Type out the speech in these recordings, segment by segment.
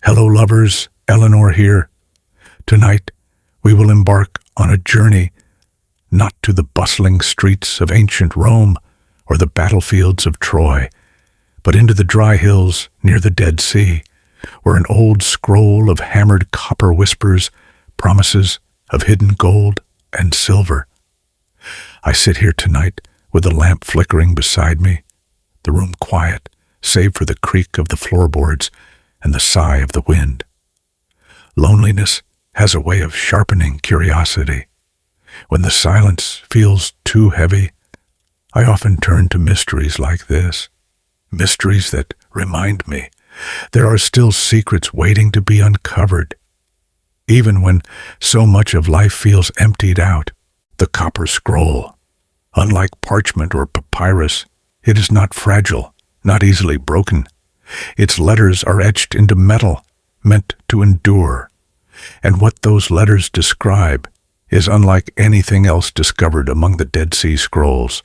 Hello lovers, Eleanor here. Tonight we will embark on a journey not to the bustling streets of ancient Rome or the battlefields of Troy, but into the dry hills near the Dead Sea, where an old scroll of hammered copper whispers promises of hidden gold and silver. I sit here tonight with the lamp flickering beside me, the room quiet, save for the creak of the floorboards and the sigh of the wind. Loneliness has a way of sharpening curiosity. When the silence feels too heavy, I often turn to mysteries like this, mysteries that remind me there are still secrets waiting to be uncovered. Even when so much of life feels emptied out, the copper scroll, unlike parchment or papyrus, it is not fragile, not easily broken. Its letters are etched into metal, meant to endure. And what those letters describe is unlike anything else discovered among the Dead Sea Scrolls.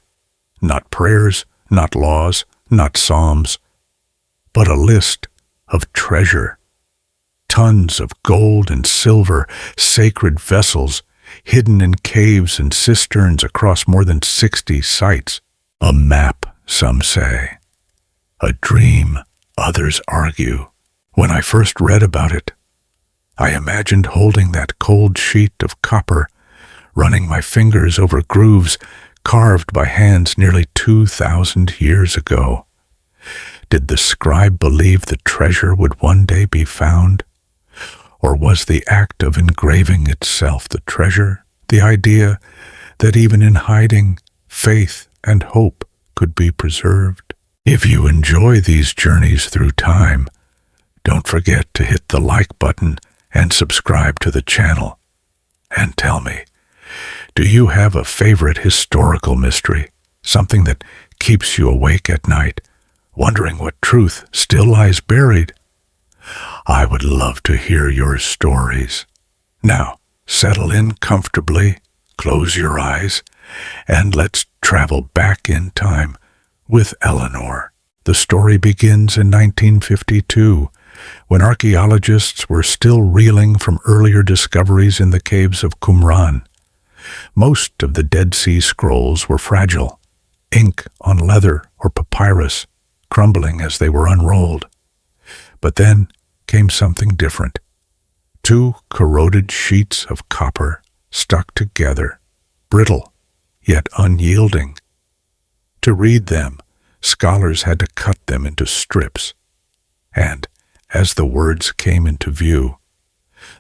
Not prayers, not laws, not psalms, but a list of treasure. Tons of gold and silver, sacred vessels, hidden in caves and cisterns across more than 60 sites. A map, some say. A dream, others argue. When I first read about it, I imagined holding that cold sheet of copper, running my fingers over grooves carved by hands nearly 2,000 years ago. Did the scribe believe the treasure would one day be found? Or was the act of engraving itself the treasure, the idea that even in hiding, faith and hope could be preserved? If you enjoy these journeys through time, don't forget to hit the like button and subscribe to the channel. And tell me, do you have a favorite historical mystery, something that keeps you awake at night, wondering what truth still lies buried? I would love to hear your stories. Now, settle in comfortably, close your eyes, and let's travel back in time with Eleanor. The story begins in 1952, when archaeologists were still reeling from earlier discoveries in the caves of Qumran. Most of the Dead Sea Scrolls were fragile, ink on leather or papyrus, crumbling as they were unrolled. But then came something different. 2 corroded sheets of copper stuck together, brittle, yet unyielding. To read them, scholars had to cut them into strips. And, as the words came into view,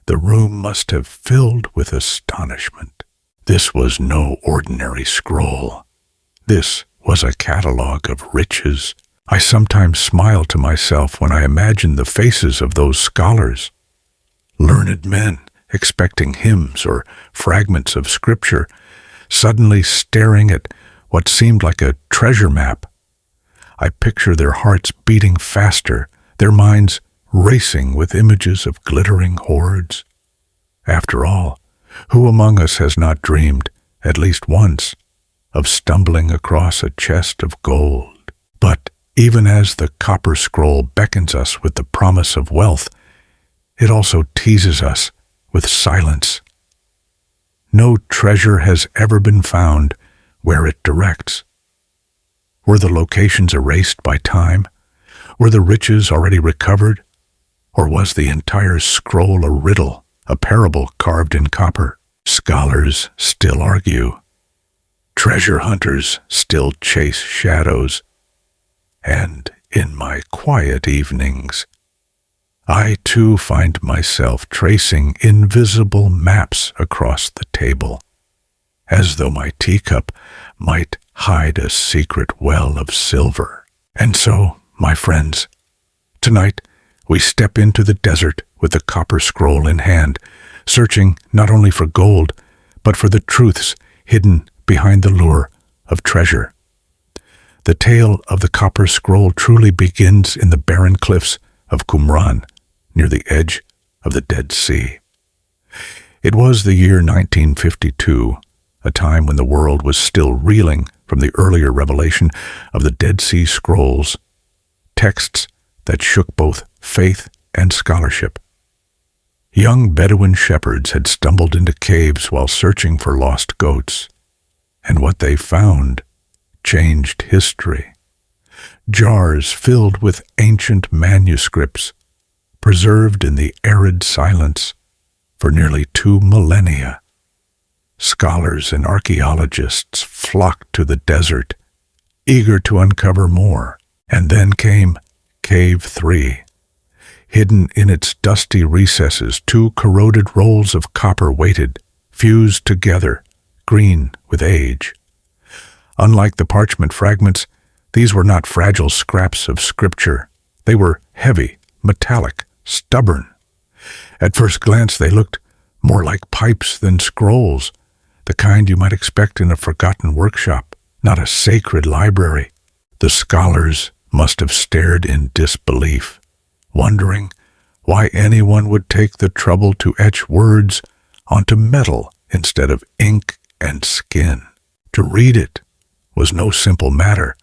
the room must have filled with astonishment. This was no ordinary scroll. This was a catalogue of riches. I sometimes smile to myself when I imagine the faces of those scholars. Learned men expecting hymns or fragments of scripture, suddenly staring at what seemed like a treasure map. I picture their hearts beating faster, their minds racing with images of glittering hoards. After all, who among us has not dreamed, at least once, of stumbling across a chest of gold? But even as the copper scroll beckons us with the promise of wealth, it also teases us with silence. No treasure has ever been found where it directs. Were the locations erased by time? Were the riches already recovered? Or was the entire scroll a riddle, a parable carved in copper? Scholars still argue. Treasure hunters still chase shadows. And in my quiet evenings, I too find myself tracing invisible maps across the table, as though my teacup might hide a secret well of silver. And so, my friends, tonight we step into the desert with the copper scroll in hand, searching not only for gold, but for the truths hidden behind the lure of treasure. The tale of the copper scroll truly begins in the barren cliffs of Qumran, near the edge of the Dead Sea. It was the year 1952, a time when the world was still reeling from the earlier revelation of the Dead Sea Scrolls, texts that shook both faith and scholarship. Young Bedouin shepherds had stumbled into caves while searching for lost goats, and what they found changed history. Jars filled with ancient manuscripts, preserved in the arid silence for nearly 2 millennia. Scholars and archaeologists flocked to the desert, eager to uncover more. And then came Cave 3. Hidden in its dusty recesses, 2 corroded rolls of copper waited, fused together, green with age. Unlike the parchment fragments, these were not fragile scraps of scripture. They were heavy, metallic, stubborn. At first glance, they looked more like pipes than scrolls, the kind you might expect in a forgotten workshop, not a sacred library. The scholars must have stared in disbelief, wondering why anyone would take the trouble to etch words onto metal instead of ink and skin. To read it was no simple matter.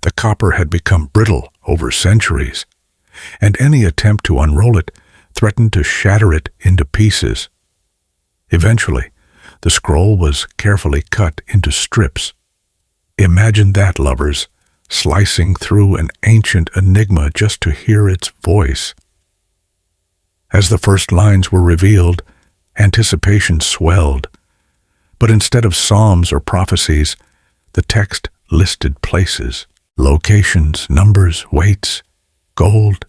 The copper had become brittle over centuries, and any attempt to unroll it threatened to shatter it into pieces. Eventually, the scroll was carefully cut into strips. Imagine that, lovers, slicing through an ancient enigma just to hear its voice. As the first lines were revealed, anticipation swelled. But instead of psalms or prophecies, the text listed places, locations, numbers, weights, gold,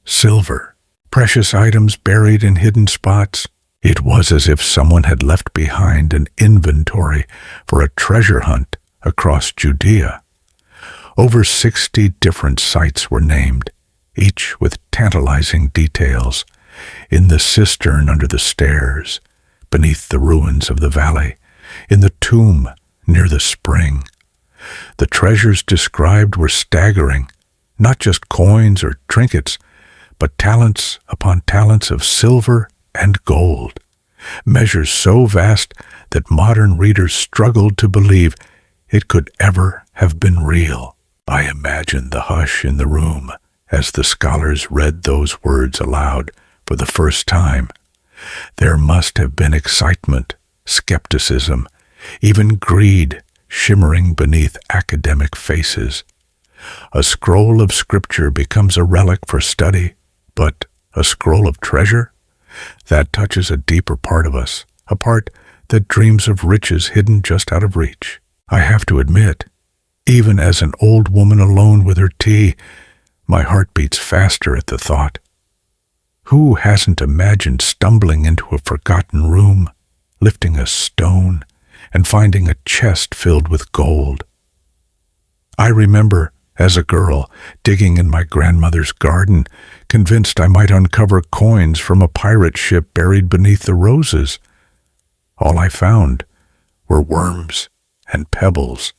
silver, precious items buried in hidden spots. It was as if someone had left behind an inventory for a treasure hunt across Judea. Over 60 different sites were named, each with tantalizing details. In the cistern under the stairs, beneath the ruins of the valley, in the tomb near the spring. The treasures described were staggering, not just coins or trinkets, but talents upon talents of silver and gold, measures so vast that modern readers struggled to believe it could ever have been real. I imagined the hush in the room as the scholars read those words aloud for the first time. There must have been excitement, skepticism, even greed shimmering beneath academic faces. A scroll of scripture becomes a relic for study, but a scroll of treasure? That touches a deeper part of us, a part that dreams of riches hidden just out of reach. I have to admit, even as an old woman alone with her tea, my heart beats faster at the thought. Who hasn't imagined stumbling into a forgotten room, lifting a stone, and finding a chest filled with gold? I remember, as a girl, digging in my grandmother's garden, convinced I might uncover coins from a pirate ship buried beneath the roses. All I found were worms and pebbles.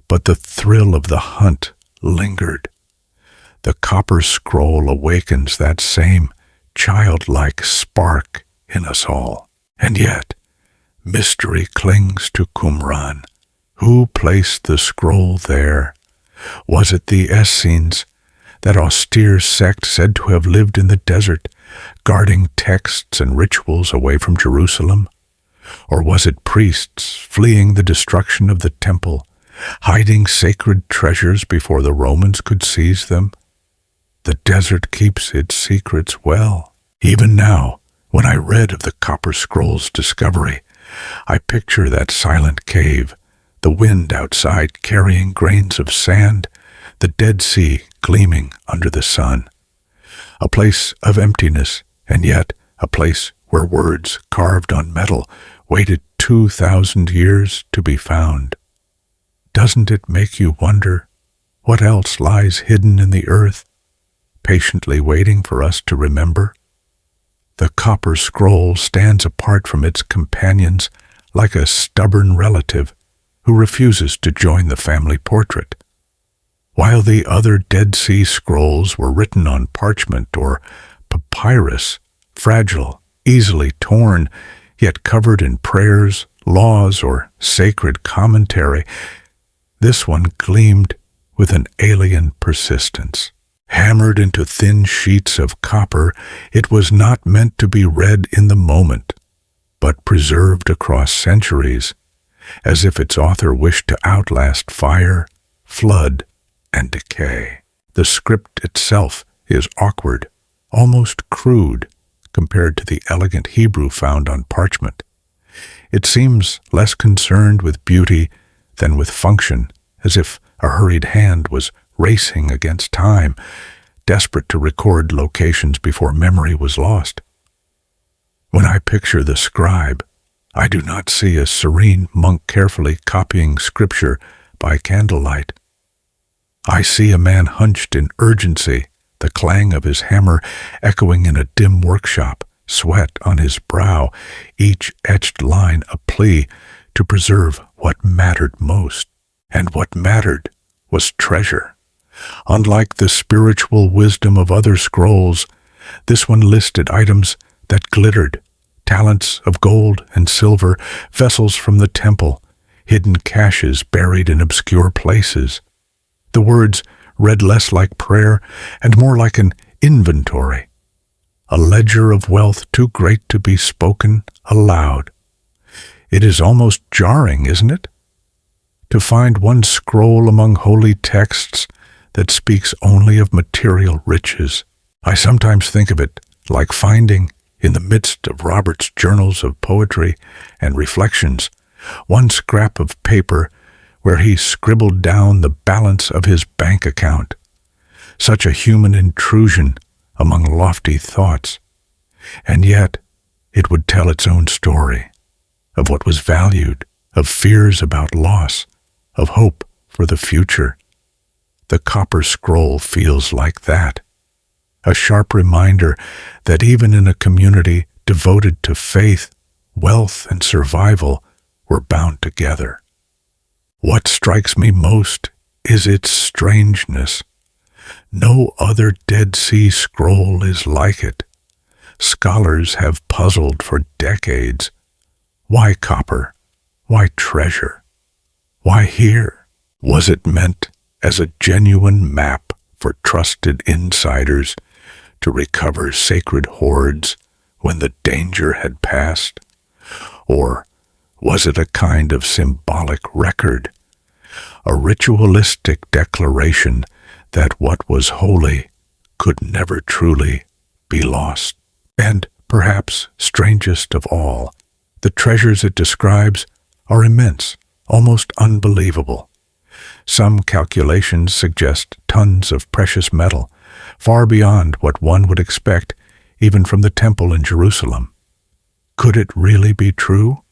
But the thrill of the hunt lingered. The copper scroll awakens that same childlike spark in us all. And yet, mystery clings to Qumran. Who placed the scroll there? Was it the Essenes, that austere sect said to have lived in the desert, guarding texts and rituals away from Jerusalem? Or was it priests fleeing the destruction of the temple, hiding sacred treasures before the Romans could seize them? The desert keeps its secrets well. Even now, when I read of the copper scroll's discovery, I picture that silent cave, the wind outside carrying grains of sand, the Dead Sea gleaming under the sun. A place of emptiness, and yet a place where words carved on metal waited 2,000 years to be found. Doesn't it make you wonder what else lies hidden in the earth, patiently waiting for us to remember? The copper scroll stands apart from its companions like a stubborn relative who refuses to join the family portrait. While the other Dead Sea Scrolls were written on parchment or papyrus, fragile, easily torn, yet covered in prayers, laws, or sacred commentary, this one gleamed with an alien persistence. Hammered into thin sheets of copper, it was not meant to be read in the moment, but preserved across centuries, as if its author wished to outlast fire, flood, and decay. The script itself is awkward, almost crude, compared to the elegant Hebrew found on parchment. It seems less concerned with beauty than with function, as if a hurried hand was racing against time, desperate to record locations before memory was lost. When I picture the scribe, I do not see a serene monk carefully copying scripture by candlelight. I see a man hunched in urgency, the clang of his hammer echoing in a dim workshop, sweat on his brow, each etched line a plea to preserve what mattered most. And what mattered was treasure. Unlike the spiritual wisdom of other scrolls, this one listed items that glittered, talents of gold and silver, vessels from the temple, hidden caches buried in obscure places. The words read less like prayer and more like an inventory, a ledger of wealth too great to be spoken aloud. It is almost jarring, isn't it? To find one scroll among holy texts that speaks only of material riches. I sometimes think of it like finding, in the midst of Robert's journals of poetry and reflections, one scrap of paper where he scribbled down the balance of his bank account. Such a human intrusion among lofty thoughts. And yet, it would tell its own story, of what was valued, of fears about loss, of hope for the future. The copper scroll feels like that, a sharp reminder that even in a community devoted to faith, wealth, and survival were bound together. What strikes me most is its strangeness. No other Dead Sea Scroll is like it. Scholars have puzzled for decades. Why copper? Why treasure? Why here? Was it meant as a genuine map for trusted insiders to recover sacred hoards when the danger had passed? Or was it a kind of symbolic record, a ritualistic declaration that what was holy could never truly be lost? And perhaps strangest of all, the treasures it describes are immense, almost unbelievable. Some calculations suggest tons of precious metal, far beyond what one would expect even from the temple in Jerusalem. Could it really be true?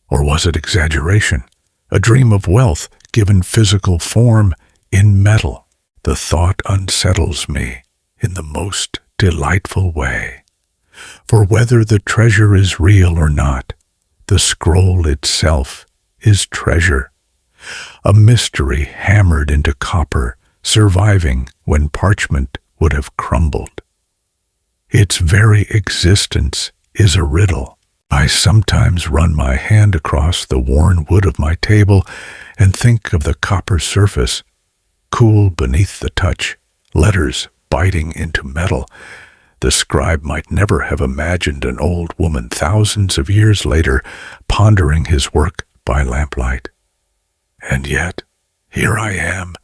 Or was it exaggeration, a dream of wealth given physical form in metal? The thought unsettles me in the most delightful way. For whether the treasure is real or not, the scroll itself is treasure, a mystery hammered into copper, surviving when parchment would have crumbled. Its very existence is a riddle. I sometimes run my hand across the worn wood of my table and think of the copper surface, cool beneath the touch, letters biting into metal. The scribe might never have imagined an old woman thousands of years later pondering his work by lamplight. And yet, here I am,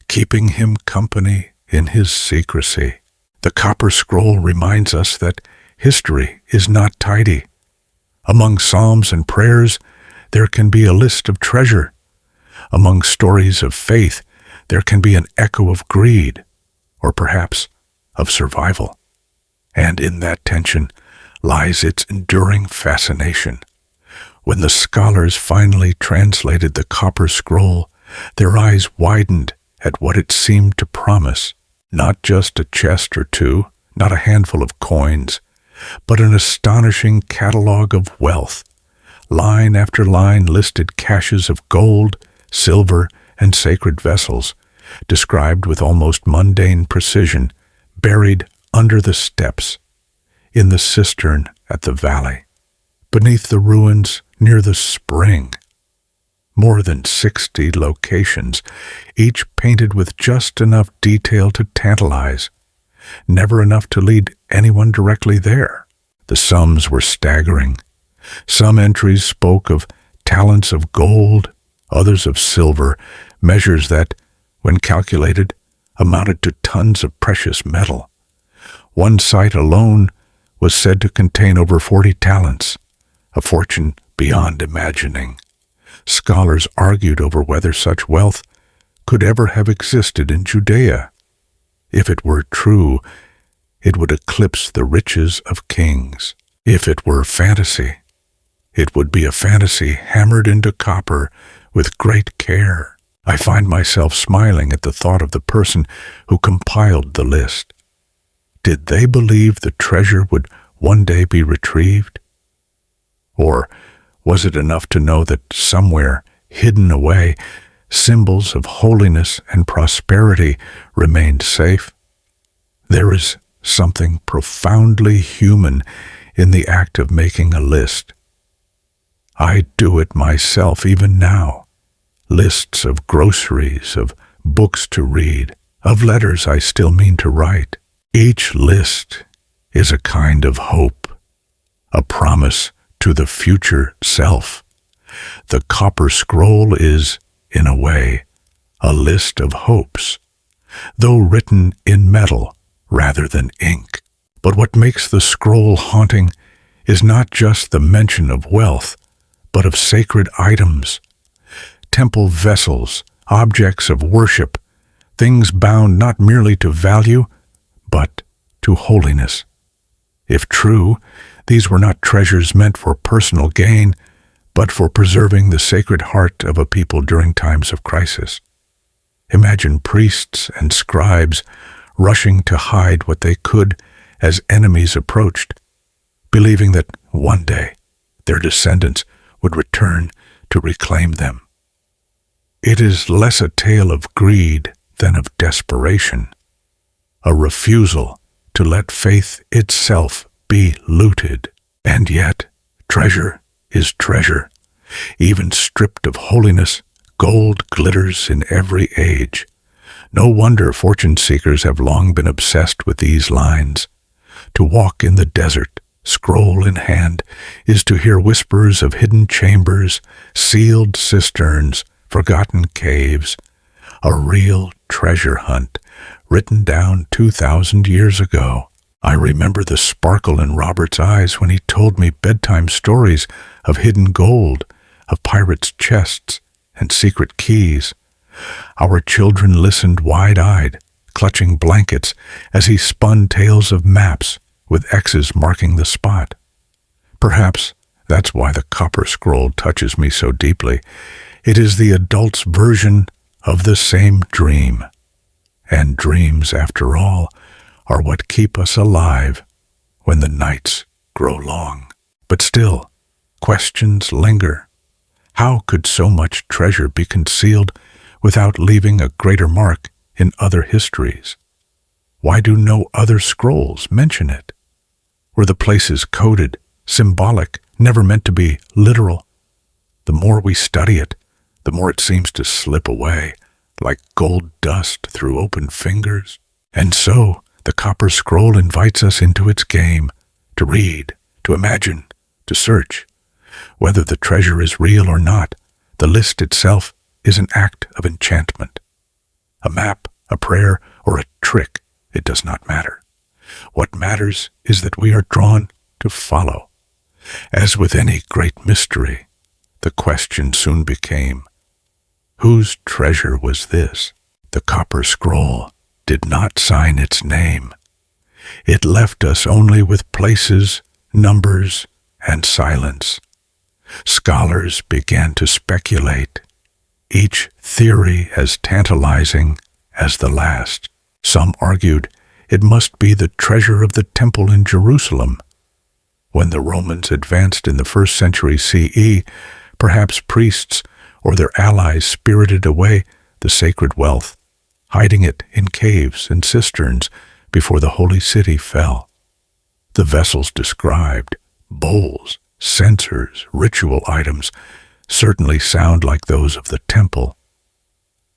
keeping him company in his secrecy. The copper scroll reminds us that history is not tidy. Among psalms and prayers, there can be a list of treasure. Among stories of faith, there can be an echo of greed, or perhaps of survival. And in that tension lies its enduring fascination. When the scholars finally translated the copper scroll, their eyes widened at what it seemed to promise. Not just a chest or two, not a handful of coins, but an astonishing catalogue of wealth. Line after line listed caches of gold, silver, and sacred vessels, described with almost mundane precision, buried under the steps, in the cistern at the valley, beneath the ruins near the spring. More than 60 locations, each painted with just enough detail to tantalize. never enough to lead anyone directly there. The sums were staggering. Some entries spoke of talents of gold, others of silver, measures that, when calculated, amounted to tons of precious metal. One site alone was said to contain over 40 talents, a fortune beyond imagining. Scholars argued over whether such wealth could ever have existed in Judea. If it were true, it would eclipse the riches of kings. If it were fantasy, it would be a fantasy hammered into copper with great care. I find myself smiling at the thought of the person who compiled the list. Did they believe the treasure would one day be retrieved? Or was it enough to know that somewhere, hidden away, symbols of holiness and prosperity remained safe? There is something profoundly human in the act of making a list. I do it myself even now. Lists of groceries, of books to read, of letters I still mean to write. Each list is a kind of hope, a promise to the future self. The copper scroll is, in a way, a list of hopes, though written in metal rather than ink. But what makes the scroll haunting is not just the mention of wealth, but of sacred items, temple vessels, objects of worship, things bound not merely to value, but to holiness. If true, these were not treasures meant for personal gain, but for preserving the sacred heart of a people during times of crisis. Imagine priests and scribes rushing to hide what they could as enemies approached, believing that one day their descendants would return to reclaim them. It is less a tale of greed than of desperation, a refusal to let faith itself be looted. And yet, treasure is treasure. Even stripped of holiness, gold glitters in every age. No wonder fortune seekers have long been obsessed with these lines. To walk in the desert, scroll in hand, is to hear whispers of hidden chambers, sealed cisterns, forgotten caves. A real treasure hunt, written down 2,000 years ago. I remember the sparkle in Robert's eyes when he told me bedtime stories of hidden gold, of pirates' chests, and secret keys. Our children listened wide-eyed, clutching blankets, as he spun tales of maps with X's marking the spot. Perhaps that's why the copper scroll touches me so deeply. It is the adult's version of the same dream. And dreams, after all, are what keep us alive when the nights grow long. But still, questions linger. How could so much treasure be concealed without leaving a greater mark in other histories? Why do no other scrolls mention it? Were the places coded, symbolic, never meant to be literal? The more we study it, the more it seems to slip away, like gold dust through open fingers. And so, the copper scroll invites us into its game, to read, to imagine, to search. Whether the treasure is real or not, the list itself is an act of enchantment. A map, a prayer, or a trick, it does not matter. What matters is that we are drawn to follow. As with any great mystery, the question soon became, whose treasure was this? The copper scroll did not sign its name. It left us only with places, numbers, and silence. Scholars began to speculate, each theory as tantalizing as the last. Some argued it must be the treasure of the temple in Jerusalem. When the Romans advanced in the 1st century CE, perhaps priests or their allies spirited away the sacred wealth, hiding it in caves and cisterns before the holy city fell. The vessels described, bowls, censers, ritual items, certainly sound like those of the temple.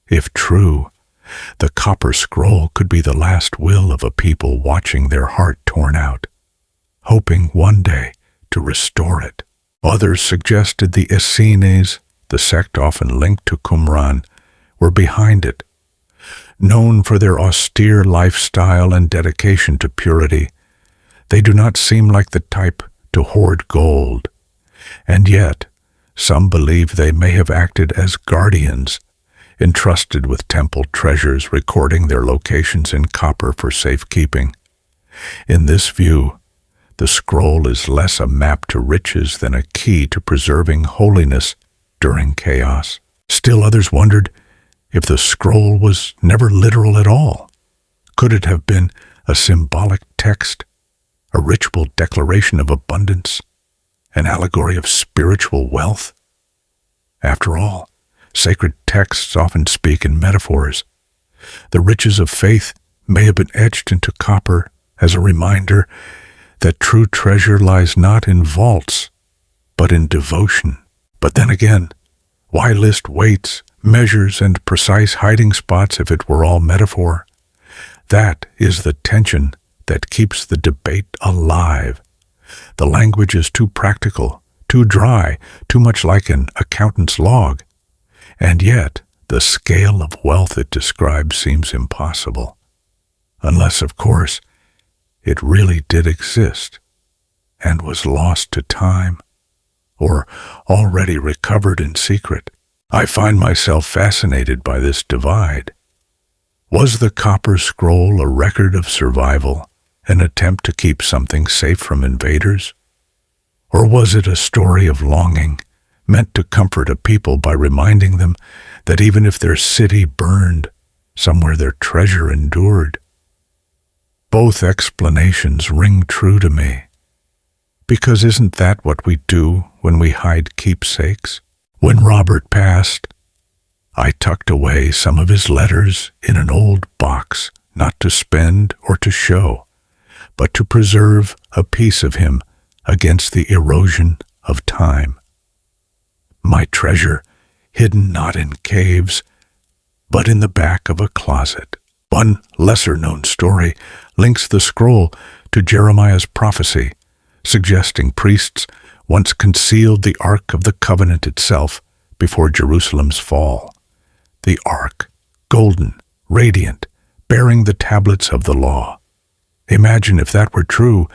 If true, The copper scroll could be the last will of a people watching their heart torn out, hoping one day to restore it. Others suggested the Essenes, the sect often linked to Qumran, were behind it. Known for their austere lifestyle and dedication to purity, they do not seem like the type to hoard gold. And yet, some believe they may have acted as guardians, entrusted with temple treasures, recording their locations in copper for safekeeping. In this view, the scroll is less a map to riches than a key to preserving holiness during chaos. Still others wondered if the scroll was never literal at all. Could it have been a symbolic text, a ritual declaration of abundance, an allegory of spiritual wealth? After all, sacred texts often speak in metaphors. The riches of faith may have been etched into copper as a reminder that true treasure lies not in vaults, but in devotion. But then again, why list weights, measures, and precise hiding spots if it were all metaphor? That is the tension that keeps the debate alive. The language is too practical, too dry, too much like an accountant's log. And yet, the scale of wealth it describes seems impossible. Unless, of course, it really did exist and was lost to time, or already recovered in secret. I find myself fascinated by this divide. Was the copper scroll a record of survival, an attempt to keep something safe from invaders? Or was it a story of longing, meant to comfort a people by reminding them that even if their city burned, somewhere their treasure endured? Both explanations ring true to me. Because isn't that what we do when we hide keepsakes? When Robert passed, I tucked away some of his letters in an old box, not to spend or to show, but to preserve a piece of him against the erosion of time. My treasure, hidden not in caves, but in the back of a closet. One lesser-known story links the scroll to Jeremiah's prophecy, suggesting priests once concealed the Ark of the Covenant itself before Jerusalem's fall. The Ark, golden, radiant, bearing the tablets of the law. Imagine if that were true,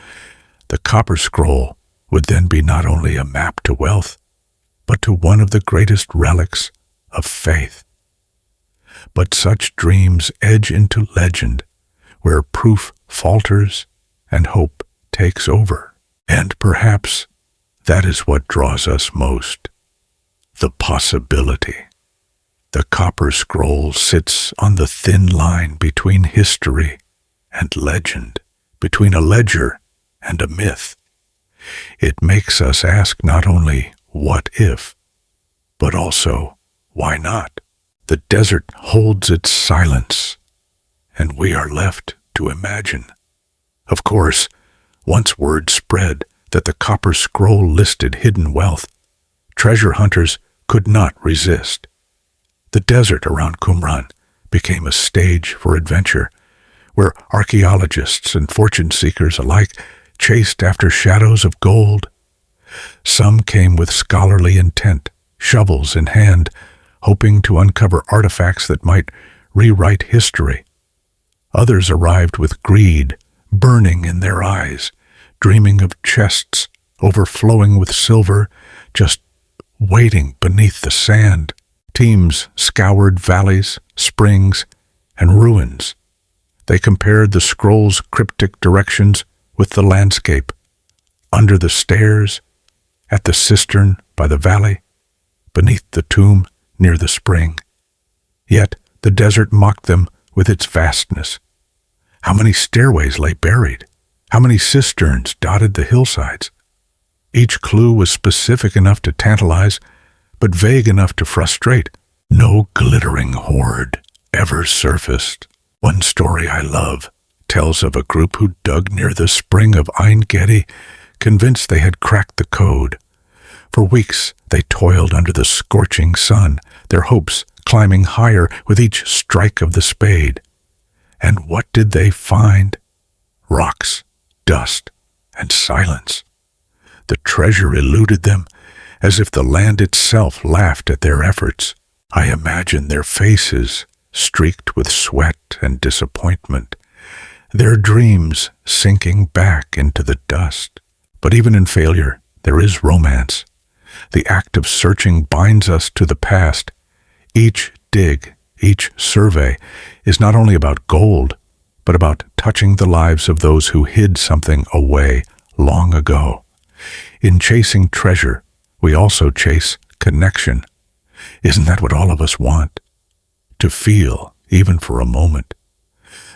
the copper scroll would then be not only a map to wealth, but to one of the greatest relics of faith. But such dreams edge into legend, where proof falters and hope takes over. And perhaps that is what draws us most, the possibility. The copper scroll sits on the thin line between history and legend, between a ledger and a myth. It makes us ask not only what if, but also why not? The desert holds its silence, and we are left to imagine. Of course, once word spread that the copper scroll listed hidden wealth, treasure hunters could not resist. The desert around Qumran became a stage for adventure, where archaeologists and fortune seekers alike chased after shadows of gold. Some came with scholarly intent, shovels in hand, hoping to uncover artifacts that might rewrite history. Others arrived with greed burning in their eyes, dreaming of chests overflowing with silver, just waiting beneath the sand. Teams scoured valleys, springs, and ruins. They compared the scroll's cryptic directions with the landscape, under the stairs, at the cistern by the valley, beneath the tomb near the spring. Yet the desert mocked them with its vastness. How many stairways lay buried? How many cisterns dotted the hillsides? Each clue was specific enough to tantalize, but vague enough to frustrate. No glittering hoard ever surfaced. One story I love tells of a group who dug near the spring of Ein Gedi, convinced they had cracked the code. For weeks they toiled under the scorching sun, their hopes climbing higher with each strike of the spade. And what did they find? Rocks, dust, and silence. The treasure eluded them, as if the land itself laughed at their efforts. I imagine their faces streaked with sweat and disappointment, their dreams sinking back into the dust. But even in failure, there is romance. The act of searching binds us to the past. Each dig, each survey is not only about gold, but about touching the lives of those who hid something away long ago. In chasing treasure, we also chase connection. Isn't that what all of us want? To feel, even for a moment,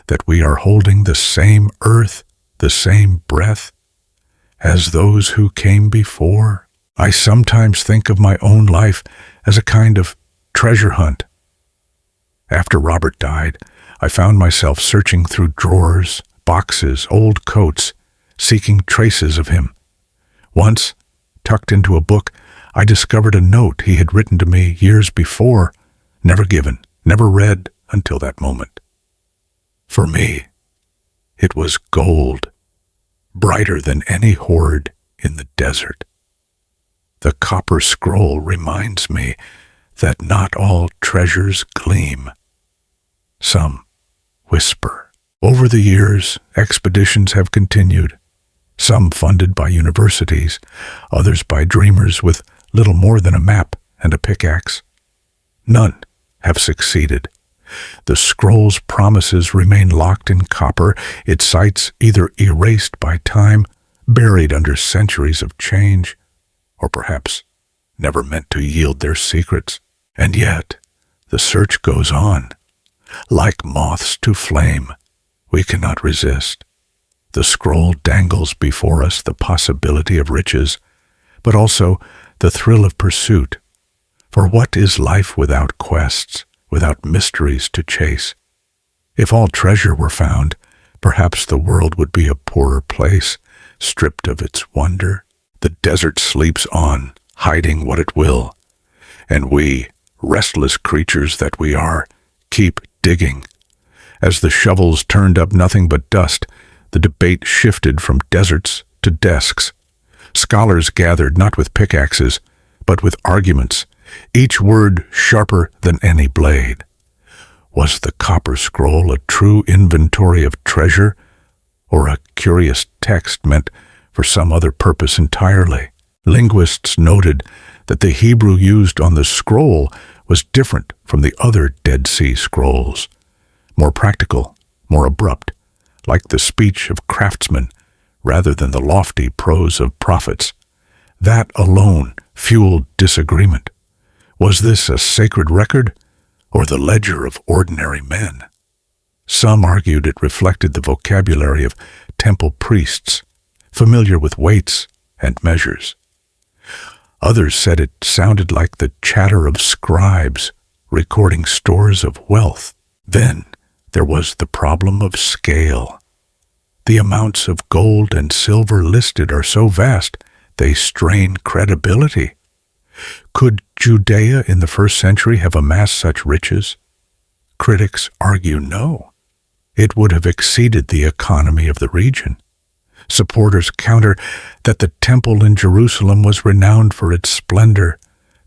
that we are holding the same earth, the same breath, as those who came before. I sometimes think of my own life as a kind of treasure hunt. After Robert died, I found myself searching through drawers, boxes, old coats, seeking traces of him. Once, tucked into a book, I discovered a note he had written to me years before, never given, never read until that moment. For me, it was gold, brighter than any hoard in the desert. The copper scroll reminds me that not all treasures gleam. Some whisper. Over the years, expeditions have continued, some funded by universities, others by dreamers with little more than a map and a pickaxe. None have succeeded. The scroll's promises remain locked in copper, its sites either erased by time, buried under centuries of change, or perhaps never meant to yield their secrets. And yet, the search goes on. Like moths to flame, we cannot resist. The scroll dangles before us the possibility of riches, but also the thrill of pursuit. For what is life without quests, without mysteries to chase? If all treasure were found, perhaps the world would be a poorer place, stripped of its wonder. The desert sleeps on, hiding what it will, and we, restless creatures that we are, keep digging. As the shovels turned up nothing but dust, the debate shifted from deserts to desks. Scholars gathered not with pickaxes, but with arguments, each word sharper than any blade. Was the copper scroll a true inventory of treasure, or a curious text meant for some other purpose entirely? Linguists noted that the Hebrew used on the scroll was different from the other Dead Sea Scrolls, more practical, more abrupt, like the speech of craftsmen rather than the lofty prose of prophets. That alone fueled disagreement. Was this a sacred record, or the ledger of ordinary men? Some argued it reflected the vocabulary of temple priests, familiar with weights and measures. Others said it sounded like the chatter of scribes recording stores of wealth. Then there was the problem of scale. The amounts of gold and silver listed are so vast they strain credibility. Could Judea in the first century have amassed such riches? Critics argue no. It would have exceeded the economy of the region. Supporters counter that the temple in Jerusalem was renowned for its splendor,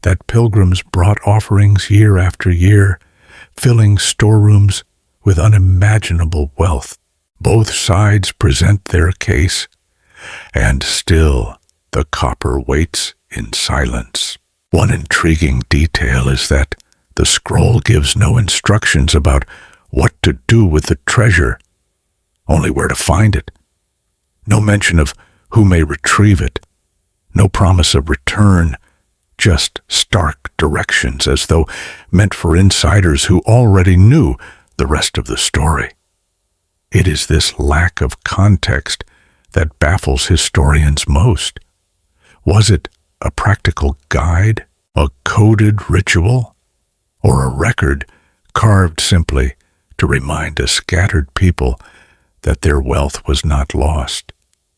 that pilgrims brought offerings year after year, filling storerooms with unimaginable wealth. Both sides present their case, and still the copper waits in silence. One intriguing detail is that the scroll gives no instructions about what to do with the treasure, only where to find it. No mention of who may retrieve it, no promise of return, just stark directions as though meant for insiders who already knew the rest of the story. It is this lack of context that baffles historians most. Was it a practical guide, a coded ritual, or a record carved simply to remind a scattered people that their wealth was not lost,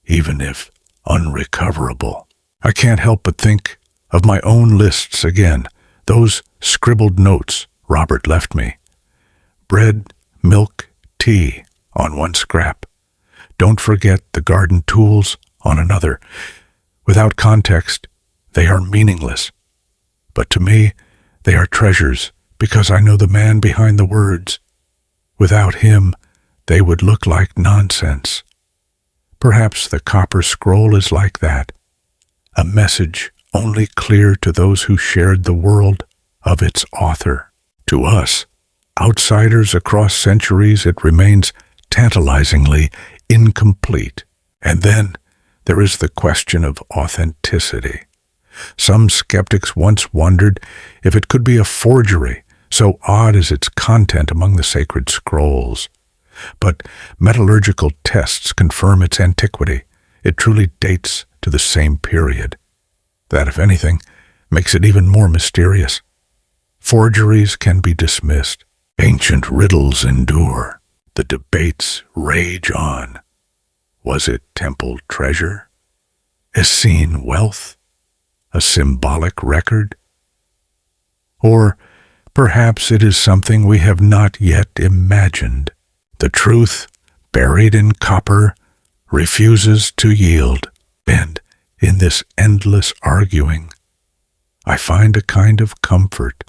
even if unrecoverable? I can't help but think of my own lists again, those scribbled notes Robert left me. Bread, milk, tea on one scrap. Don't forget the garden tools on another. Without context, they are meaningless. But to me, they are treasures because I know the man behind the words. Without him, they would look like nonsense. Perhaps the copper scroll is like that, a message only clear to those who shared the world of its author. To us, outsiders across centuries, it remains tantalizingly incomplete. And then there is the question of authenticity. Some skeptics once wondered if it could be a forgery, so odd is its content among the sacred scrolls. But metallurgical tests confirm its antiquity. It truly dates to the same period. That, if anything, makes it even more mysterious. Forgeries can be dismissed. Ancient riddles endure. The debates rage on. Was it temple treasure? Essene wealth? A symbolic record? Or perhaps it is something we have not yet imagined. The truth, buried in copper, refuses to yield, and in this endless arguing, I find a kind of comfort.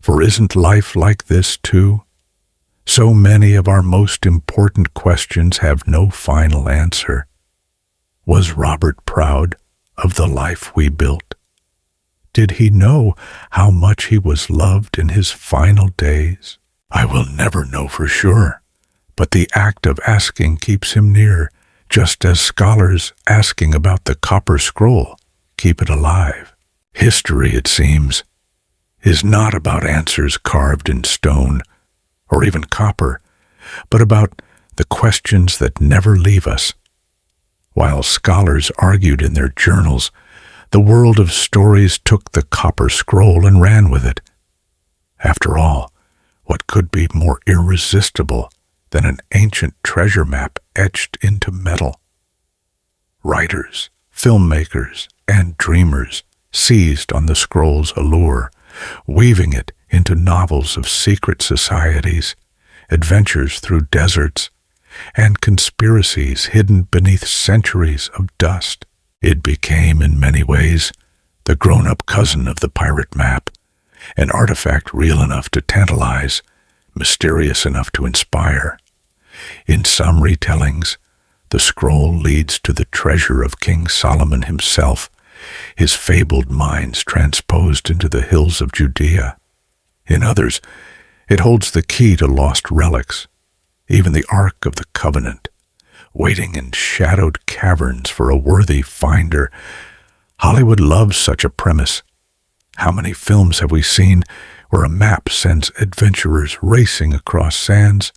For isn't life like this too? So many of our most important questions have no final answer. Was Robert proud of the life we built? Did he know how much he was loved in his final days? I will never know for sure, but the act of asking keeps him near, just as scholars asking about the copper scroll keep it alive. History, it seems, is not about answers carved in stone or even copper, but about the questions that never leave us. While scholars argued in their journals, the world of stories took the copper scroll and ran with it. After all, what could be more irresistible than an ancient treasure map etched into metal? Writers, filmmakers, and dreamers seized on the scroll's allure, weaving it into novels of secret societies, adventures through deserts, and conspiracies hidden beneath centuries of dust. It became, in many ways, the grown-up cousin of the pirate map, an artifact real enough to tantalize, mysterious enough to inspire. In some retellings, the scroll leads to the treasure of King Solomon himself, his fabled mines transposed into the hills of Judea. In others, it holds the key to lost relics, even the Ark of the Covenant, waiting in shadowed caverns for a worthy finder. Hollywood loves such a premise. How many films have we seen where a map sends adventurers racing across sands,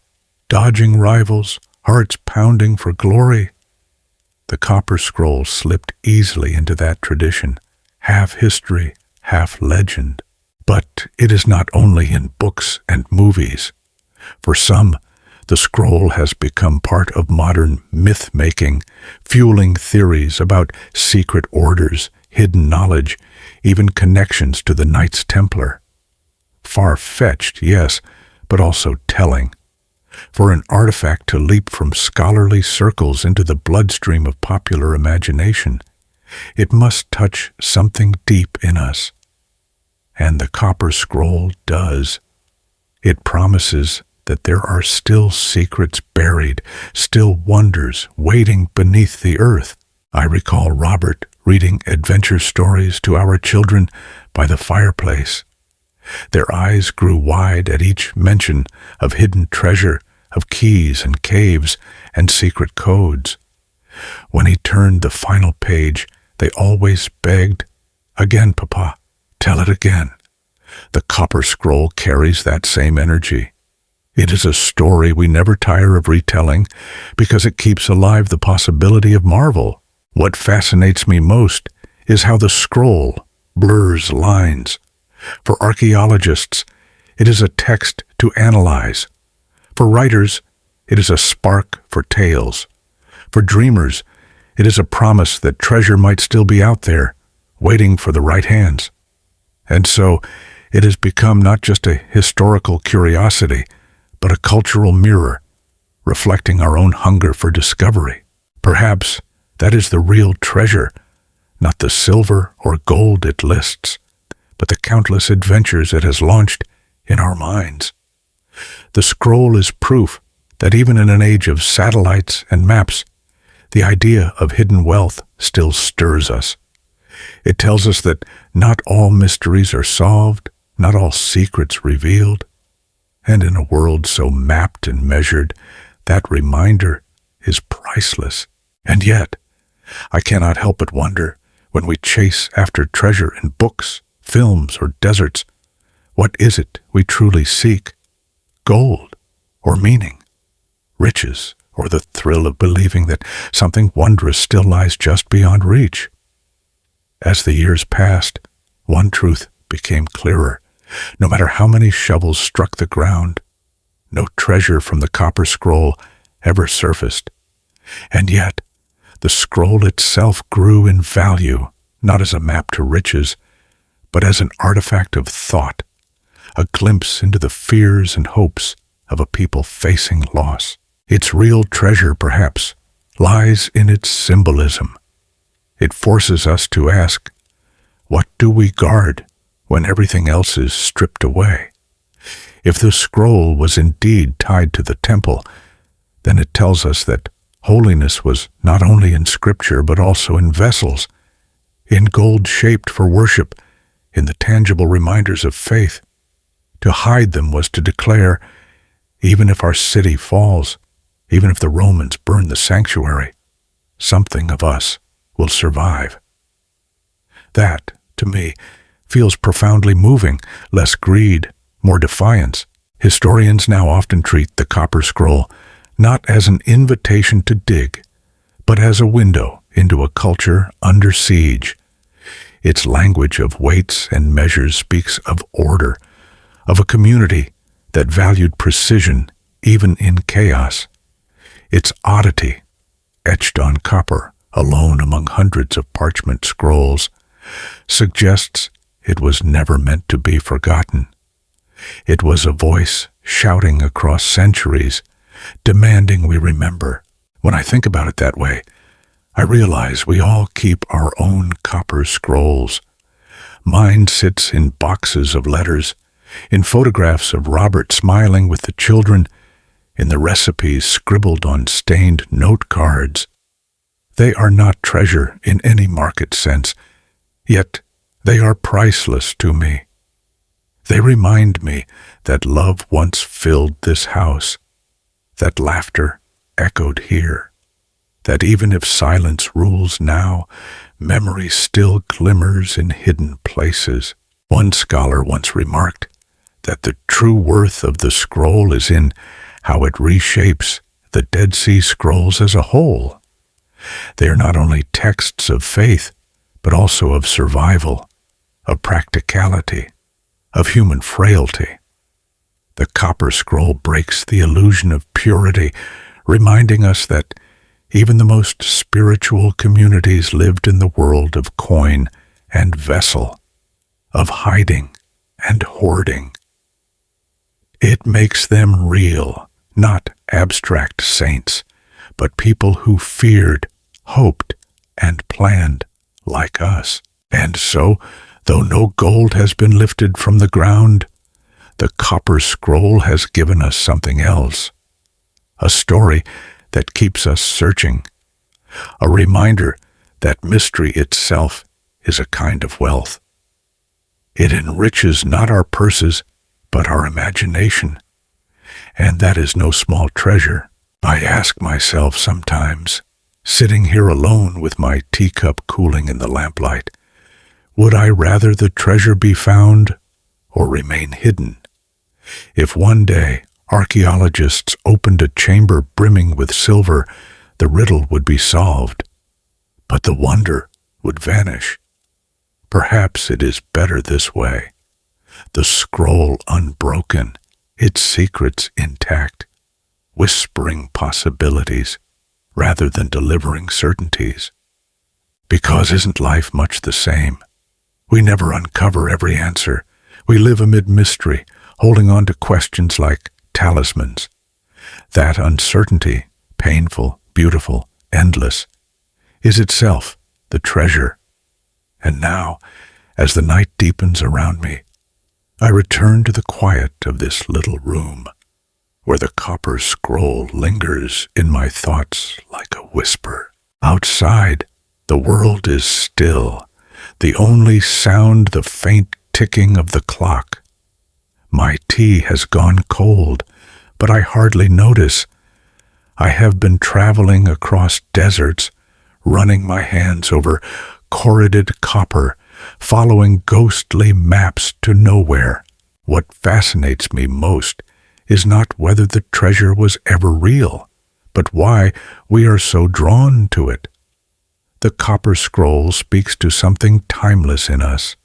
dodging rivals, hearts pounding for glory? The copper scroll slipped easily into that tradition, half history, half legend. But it is not only in books and movies. For some, the scroll has become part of modern myth-making, fueling theories about secret orders, hidden knowledge, even connections to the Knights Templar. Far-fetched, yes, but also telling. For an artifact to leap from scholarly circles into the bloodstream of popular imagination, it must touch something deep in us. And the copper scroll does. It promises that there are still secrets buried, still wonders waiting beneath the earth. I recall Robert reading adventure stories to our children by the fireplace. Their eyes grew wide at each mention of hidden treasure, of keys and caves and secret codes. When he turned the final page, they always begged, "Again, Papa, tell it again." The copper scroll carries that same energy. It is a story we never tire of retelling because it keeps alive the possibility of marvel. What fascinates me most is how the scroll blurs lines. For archaeologists, it is a text to analyze. For writers, it is a spark for tales. For dreamers, it is a promise that treasure might still be out there, waiting for the right hands. And so, It has become not just a historical curiosity, but a cultural mirror, reflecting our own hunger for discovery. Perhaps that is the real treasure, not the silver or gold it lists, but the countless adventures it has launched in our minds. The scroll is proof that even in an age of satellites and maps, the idea of hidden wealth still stirs us. It tells us that not all mysteries are solved, not all secrets revealed, and in a world so mapped and measured, that reminder is priceless. And yet, I cannot help but wonder, when we chase after treasure in books, films, or deserts, what is it we truly seek? Gold or meaning? Riches or the thrill of believing that something wondrous still lies just beyond reach? As the years passed, one truth became clearer. No matter how many shovels struck the ground, no treasure from the copper scroll ever surfaced. And yet, the scroll itself grew in value, not as a map to riches, but as an artifact of thought, a glimpse into the fears and hopes of a people facing loss. Its real treasure, perhaps, lies in its symbolism. It forces us to ask, what do we guard when everything else is stripped away? If the scroll was indeed tied to the temple, then it tells us that holiness was not only in Scripture but also in vessels, in gold shaped for worship, in the tangible reminders of faith. To hide them was to declare, even if our city falls, even if the Romans burn the sanctuary, something of us will survive. That, to me, feels profoundly moving, less greed, more defiance. Historians now often treat the copper scroll not as an invitation to dig, but as a window into a culture under siege. Its language of weights and measures speaks of order, of a community that valued precision even in chaos. Its oddity, etched on copper, alone among hundreds of parchment scrolls, suggests it was never meant to be forgotten. It was a voice shouting across centuries, demanding we remember. When I think about it that way, I realize we all keep our own copper scrolls. Mine sits in boxes of letters, in photographs of Robert smiling with the children, in the recipes scribbled on stained note cards. They are not treasure in any market sense, yet they are priceless to me. They remind me that love once filled this house, that laughter echoed here, that even if silence rules now, memory still glimmers in hidden places. One scholar once remarked that the true worth of the scroll is in how it reshapes the Dead Sea Scrolls as a whole. They are not only texts of faith, but also of survival, of practicality, of human frailty. The copper scroll breaks the illusion of purity, reminding us that even the most spiritual communities lived in the world of coin and vessel, of hiding and hoarding. It makes them real, not abstract saints, but people who feared, hoped, and planned like us. And so, though no gold has been lifted from the ground, the copper scroll has given us something else, a story that keeps us searching, a reminder that mystery itself is a kind of wealth. It enriches not our purses, but our imagination, and that is no small treasure. I ask myself sometimes, sitting here alone with my teacup cooling in the lamplight, would I rather the treasure be found or remain hidden? If one day archaeologists opened a chamber brimming with silver, the riddle would be solved, but the wonder would vanish. Perhaps it is better this way, the scroll unbroken, its secrets intact, whispering possibilities rather than delivering certainties. Because isn't life much the same? We never uncover every answer. We live amid mystery, holding on to questions like talismans. That uncertainty, painful, beautiful, endless, is itself the treasure. And now, as the night deepens around me, I return to the quiet of this little room, where the copper scroll lingers in my thoughts like a whisper. Outside, the world is still, the only sound the faint ticking of the clock. My tea has gone cold, but I hardly notice. I have been traveling across deserts, running my hands over corroded copper, following ghostly maps to nowhere. What fascinates me most is not whether the treasure was ever real, but why we are so drawn to it. The copper scroll speaks to something timeless in us,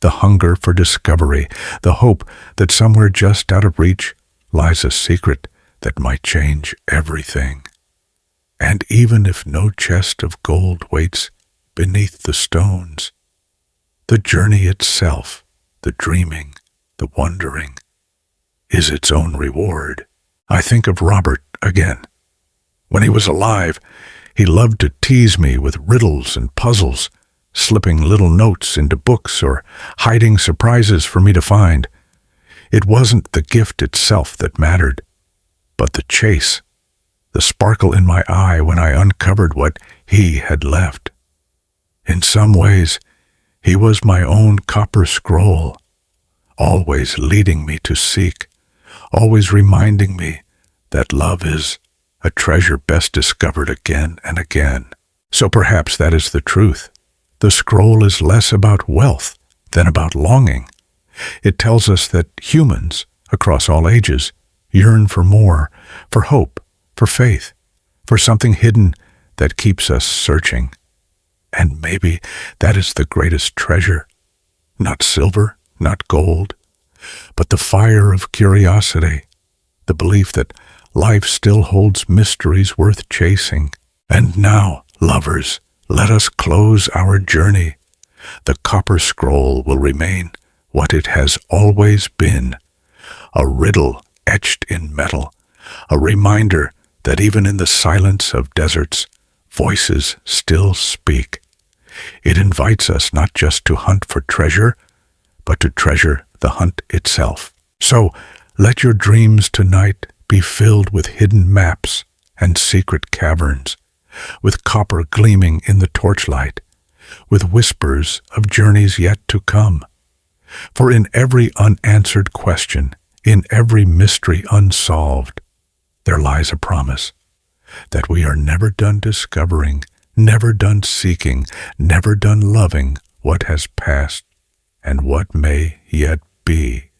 the hunger for discovery, the hope that somewhere just out of reach lies a secret that might change everything. And even if no chest of gold waits beneath the stones, the journey itself, the dreaming, the wondering, is its own reward. I think of Robert again. When he was alive, he loved to tease me with riddles and puzzles, slipping little notes into books or hiding surprises for me to find. It wasn't the gift itself that mattered, but the chase, the sparkle in my eye when I uncovered what he had left. In some ways, he was my own copper scroll, always leading me to seek, always reminding me that love is a treasure best discovered again and again. So perhaps that is the truth. The scroll is less about wealth than about longing. It tells us that humans, across all ages, yearn for more, for hope, for faith, for something hidden that keeps us searching. And maybe that is the greatest treasure. Not silver, not gold, but the fire of curiosity, the belief that life still holds mysteries worth chasing. And now, lovers, let us close our journey. The copper scroll will remain what it has always been, a riddle etched in metal, a reminder that even in the silence of deserts, voices still speak. It invites us not just to hunt for treasure, but to treasure the hunt itself. So let your dreams tonight be filled with hidden maps and secret caverns, with copper gleaming in the torchlight, with whispers of journeys yet to come. For in every unanswered question, in every mystery unsolved, there lies a promise that we are never done discovering, never done seeking, never done loving what has passed and what may yet be.